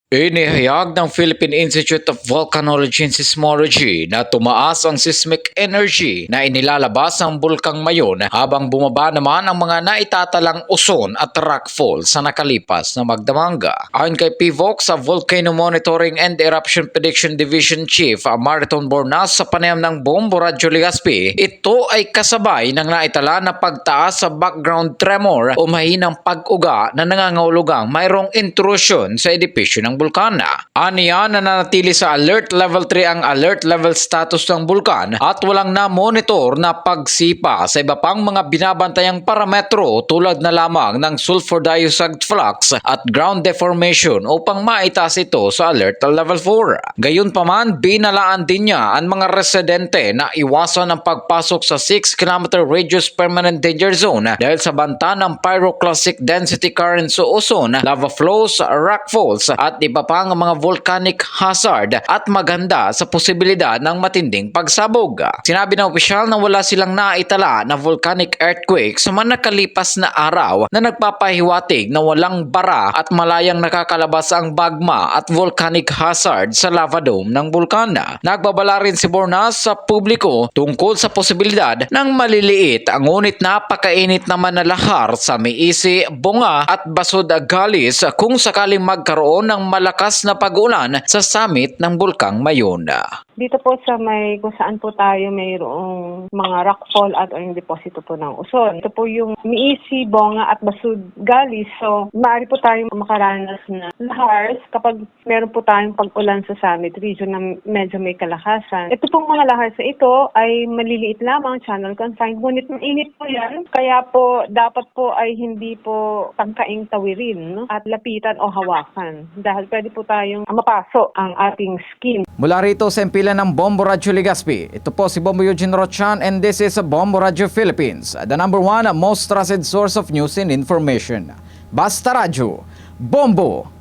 Inihayag ng Philippine Institute of Volcanology and Seismology na tumaas ang seismic energy na inilalabas ng Bulkang Mayon habang bumaba naman ang mga naitatalang uson at rockfall sa nakalipas na magdamanga. Ayon kay PVOC sa Volcano Monitoring and Eruption Prediction Division Chief Mariton Bornas sa panayam ng Bombo Radyo Legazpi, ito ay kasabay ng naitala na pagtaas sa background tremor o mahinang pag-uga na nangangahulugang mayroong intrusion sa edipisyo ng bulkana. Aniya nananatili sa alert level 3 ang alert level status ng bulkan at walang na-monitor na pagsipa sa iba pang mga binabantayang parametro tulad na lamang ng sulfur dioxide flux at ground deformation upang maitaas ito sa alert level 4. Gayunpaman, binalaan din niya ang mga residente na iwasan ang pagpasok sa 6 km radius permanent danger zone dahil sa banta ng pyroclastic density currents o ozone, lava flows, rock falls at iba pang mga volcanic hazard at maganda sa posibilidad ng matinding pagsabog. Sinabi ng opisyal na wala silang naitala na volcanic earthquake sa mga nakalipas na araw na nagpapahiwatig na walang bara at malayang nakakalabas ang bagma at volcanic hazard sa lava dome ng bulkana. Nagbabala rin si Bornas sa publiko tungkol sa posibilidad ng maliliit ngunit napakainit naman na lahar sa Miisi, Bunga at Basud Galis kung sakaling magkaroon ng malakas na pag-ulan sa summit ng Bulkang Mayon. Dito po sa may kung saan po tayo mayroong mga rockfall at o yung deposito po ng uson. Ito po yung Miisi, Bonga at Basud Galis. So, maaari po tayong makaranas na lahars kapag meron po tayong pag-ulan sa summit region na medyo may kalakasan. Ito pong mga lahars na ito ay maliliit lamang, channel confined. Ngunit mainit po yan. Kaya po, dapat po ay hindi po tangkaing tawirin, no? At lapitan o hawakan. Dahil pwede po tayong mapasok ang ating skin. Mula rito sa empilan ng Bombo Radyo Legazpi, ito po si Bombo Eugene Rochan and this is Bombo Radyo Philippines, the #1 most trusted source of news and information. Basta Radyo, Bombo!